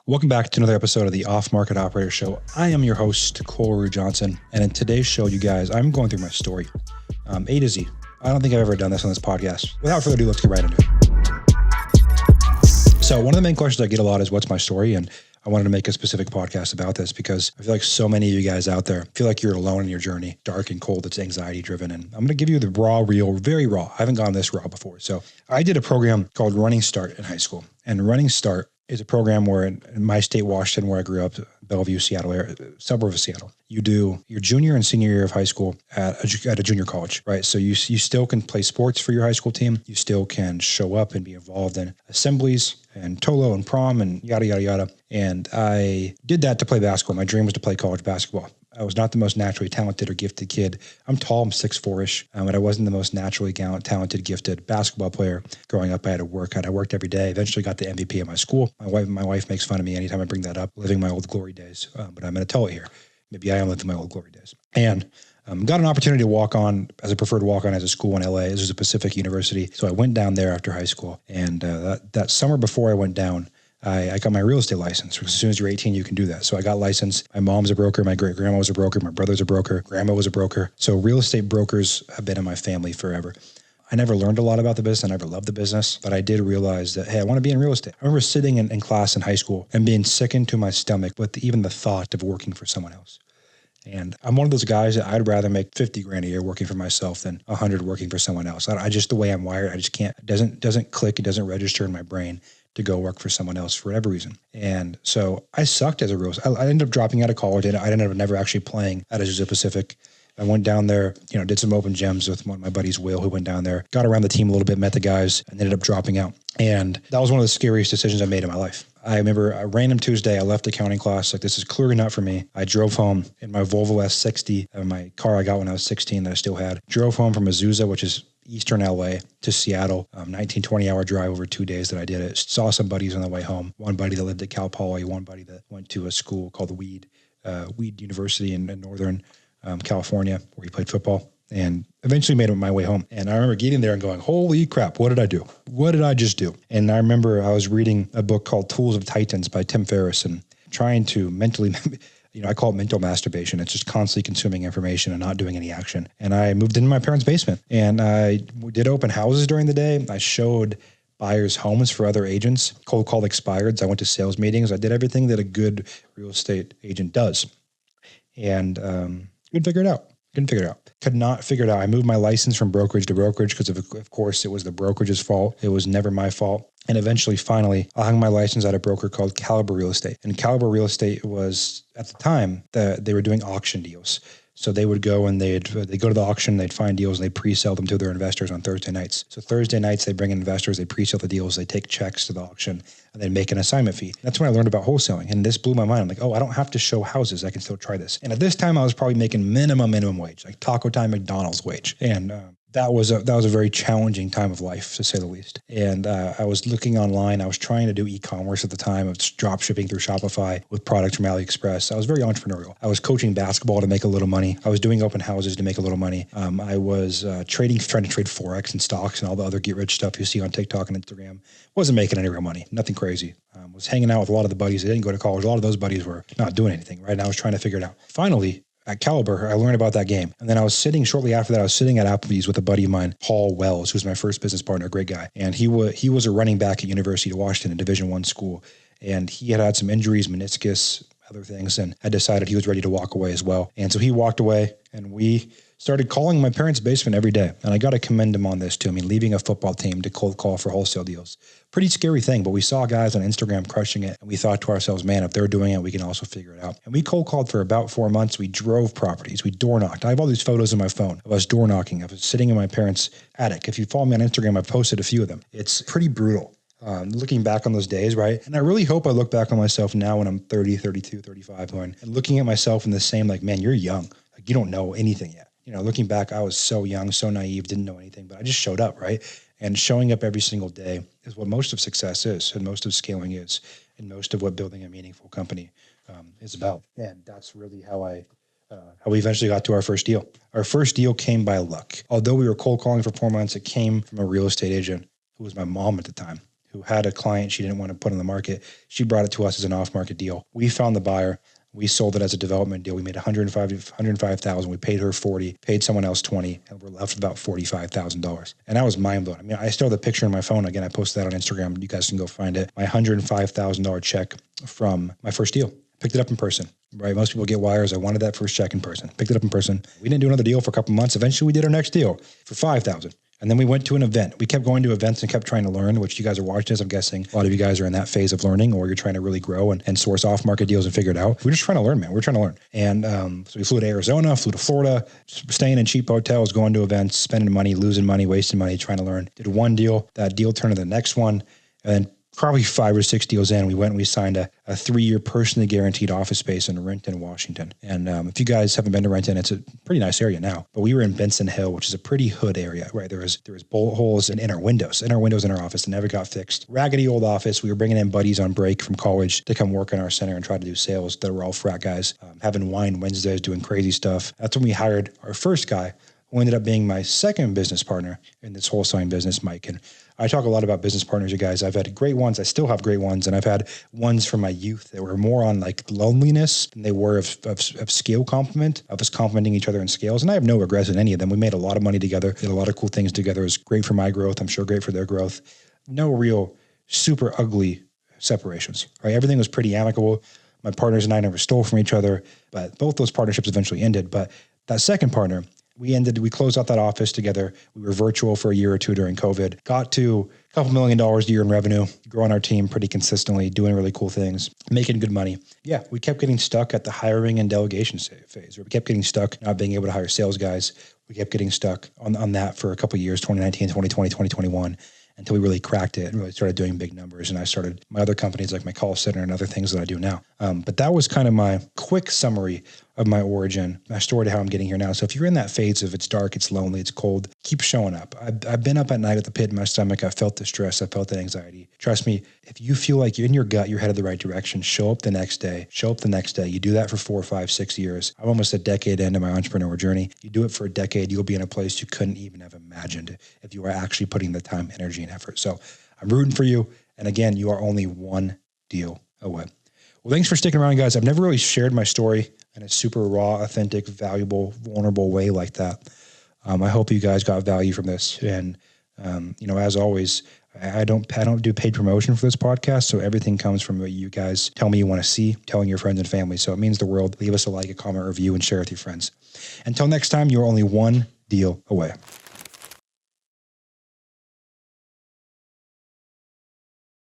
Welcome back to another episode of the Off Market Operator Show. I am your host, Ruud-Johnson, and in today's show, you guys, I'm going through my story, A to Z. I don't think I've ever done this on this podcast. Without further ado, let's get right into it. So one of the main questions I get a lot is, what's my story? And I wanted to make a specific podcast about this because I feel like so many of you guys out there feel like you're alone in your journey, dark and cold, it's anxiety driven. And I'm going to give you the raw, real, very raw. I haven't gone this raw before. So I did a program called Running Start in high school. And Running Start is a program where in my state, Washington, where I grew up, Bellevue, Seattle area, suburb of Seattle, you do your junior and senior year of high school at a junior college, right? So you still can play sports for your high school team. You still can show up and be involved in assemblies and Tolo and prom and yada, yada, yada. And I did that to play basketball. My dream was to play college basketball. I was not the most naturally talented or gifted kid. I'm tall, I'm 6'4"-ish, but I wasn't the most naturally talented, gifted basketball player. Growing up, I had to work. I worked every day. Eventually got the MVP of my school. My wife makes fun of me anytime I bring that up, living my old glory days. But I'm going to tell it here. Maybe I am living my old glory days. And got an opportunity to walk on as a preferred walk-on as a school in LA. This was a Pacific University. So I went down there after high school. And that summer before I went down, I got my real estate license. As soon as you're 18, you can do that. So I got licensed. My mom's a broker. My great grandma was a broker. My brother's a broker. Grandma was a broker. So real estate brokers have been in my family forever. I never learned a lot about the business. I never loved the business, but I did realize that, hey, I want to be in real estate. I remember sitting in class in high school and being sickened to my stomach with even the thought of working for someone else. And I'm one of those guys that I'd rather make 50 grand a year working for myself than 100 working for someone else. I just, the way I'm wired, I just can't, it doesn't click. It doesn't register in my brain to go work for someone else for whatever reason. And so I sucked as a real estate. I ended up dropping out of college and I ended up never actually playing at Azusa Pacific. I went down there, did some open gyms with one of my buddies, Will, who went down there, got around the team a little bit, met the guys, and ended up dropping out. And that was one of the scariest decisions I made in my life. I remember a random Tuesday, I left accounting class, like, this is clearly not for me. I drove home in my Volvo S60, my car I got when I was 16 that I still had. Drove home from Azusa, which is Eastern LA, to Seattle, 19, 20-hour drive over 2 days that I did it. Saw some buddies on the way home. One buddy that lived at Cal Poly, one buddy that went to a school called the Weed University in Northern California, where he played football, and eventually made it my way home. And I remember getting there and going, holy crap, what did I do? What did I just do? And I remember I was reading a book called Tools of Titans by Tim Ferriss and trying to mentally, I call it mental masturbation. It's just constantly consuming information and not doing any action. And I moved into my parents' basement and I did open houses during the day. I showed buyers homes for other agents, cold called expireds. I went to sales meetings. I did everything that a good real estate agent does. And couldn't figure it out. Could not figure it out. I moved my license from brokerage to brokerage because of course it was the brokerage's fault. It was never my fault. And eventually, finally, I hung my license at a broker called Caliber Real Estate. And Caliber Real Estate was, at the time, they were doing auction deals. So they would go and they'd go to the auction, they'd find deals, and they'd pre-sell them to their investors on Thursday nights. So Thursday nights, they bring in investors, they pre-sell the deals, they take checks to the auction, and they'd make an assignment fee. That's when I learned about wholesaling. And this blew my mind. I'm like, oh, I don't have to show houses. I can still try this. And at this time, I was probably making minimum wage, like Taco Time McDonald's wage. And that was a very challenging time of life, to say the least. And I was looking online. I was trying to do e-commerce at the time. I was drop shipping through Shopify with products from AliExpress. I was very entrepreneurial. I was coaching basketball to make a little money. I was doing open houses to make a little money. I was trying to trade Forex and stocks and all the other get-rich stuff you see on TikTok and Instagram. Wasn't making any real money. Nothing crazy. Was hanging out with a lot of the buddies that didn't go to college. A lot of those buddies were not doing anything, right? And I was trying to figure it out. Finally, at Caliber, I learned about that game. And then shortly after that, I was sitting at Applebee's with a buddy of mine, Paul Wells, who's my first business partner, a great guy. And he was a running back at University of Washington, a Division I school. And he had some injuries, meniscus, other things, and had decided he was ready to walk away as well. And so he walked away and we started calling my parents' basement every day. And I got to commend him on this too. I mean, leaving a football team to cold call for wholesale deals. Pretty scary thing, but we saw guys on Instagram crushing it. And we thought to ourselves, man, if they're doing it, we can also figure it out. And we cold called for about 4 months. We drove properties. We door knocked. I have all these photos on my phone of us door knocking. I was sitting in my parents' attic. If you follow me on Instagram, I've posted a few of them. It's pretty brutal. Looking back on those days, right? And I really hope I look back on myself now when I'm 30, 32, 35, and looking at myself in the same, like, man, you're young. Like, you don't know anything yet. Looking back, I was so young, so naive, didn't know anything, but I just showed up, right? And showing up every single day is what most of success is, and most of scaling is, and most of what building a meaningful company is about. And that's really how we eventually got to our first deal. Our first deal came by luck. Although we were cold calling for 4 months, it came from a real estate agent who was my mom at the time, who had a client she didn't want to put on the market. She brought it to us as an off-market deal. We found the buyer. We sold it as a development deal. We made $105,000. We paid her $40,000, paid someone else $20,000, and we're left with about $45,000. And that was mind blowing. I mean, I still have the picture on my phone. Again, I posted that on Instagram. You guys can go find it. My $105,000 check from my first deal. Picked it up in person, right? Most people get wires. I wanted that first check in person. Picked it up in person. We didn't do another deal for a couple months. Eventually, we did our next deal for $5,000. And then we went to an event. We kept going to events and kept trying to learn, which you guys are watching this. I'm guessing a lot of you guys are in that phase of learning, or you're trying to really grow and source off-market deals and figure it out. We're just trying to learn, man. We're trying to learn. And so we flew to Arizona, flew to Florida, staying in cheap hotels, going to events, spending money, losing money, wasting money, trying to learn. Did one deal. That deal turned to the next one. And then probably 5 or 6 deals in, we went and we signed a 3-year personally guaranteed office space in Renton, Washington. And if you guys haven't been to Renton, it's a pretty nice area now. But we were in Benson Hill, which is a pretty hood area, right? There was bullet holes in our windows in our office that never got fixed. Raggedy old office. We were bringing in buddies on break from college to come work in our center and try to do sales that were all frat guys, having wine Wednesdays, doing crazy stuff. That's when we hired our first guy, who ended up being my second business partner in this wholesaling business, Mike. And I talk a lot about business partners, you guys. I've had great ones. I still have great ones. And I've had ones from my youth that were more on like loneliness than they were of scale complement, of us complementing each other in scales. And I have no regrets in any of them. We made a lot of money together, did a lot of cool things together. It was great for my growth. I'm sure great for their growth. No real super ugly separations, right? Everything was pretty amicable. My partners and I never stole from each other, but both those partnerships eventually ended. But that second partner, we closed out that office together. We were virtual for a year or two during COVID, got to a couple $1 million a year in revenue, growing our team pretty consistently, doing really cool things, making good money. Yeah, we kept getting stuck at the hiring and delegation phase, or we kept getting stuck not being able to hire sales guys. We kept getting stuck on that for a couple of years, 2019, 2020, 2021, until we really cracked it and really started doing big numbers. And I started my other companies like my call center and other things that I do now. But that was kind of my quick summary of my origin, my story to how I'm getting here now. So if you're in that phase of it's dark, it's lonely, it's cold, keep showing up. I've been up at night with the pit in my stomach. I felt the stress. I felt the anxiety. Trust me, if you feel like you're in your gut, you're headed the right direction, show up the next day. You do that for 4, 5, 6 years. I'm almost a decade into my entrepreneur journey. You do it for a decade, you'll be in a place you couldn't even have imagined if you were actually putting the time, energy, and effort. So I'm rooting for you. And again, you are only one deal away. Well, thanks for sticking around, guys. I've never really shared my story in a super raw, authentic, valuable, vulnerable way like that. I hope you guys got value from this. And, as always, I don't do paid promotion for this podcast. So everything comes from what you guys tell me you want to see, telling your friends and family. So it means the world. Leave us a like, a comment, review, and share with your friends. Until next time, you're only one deal away.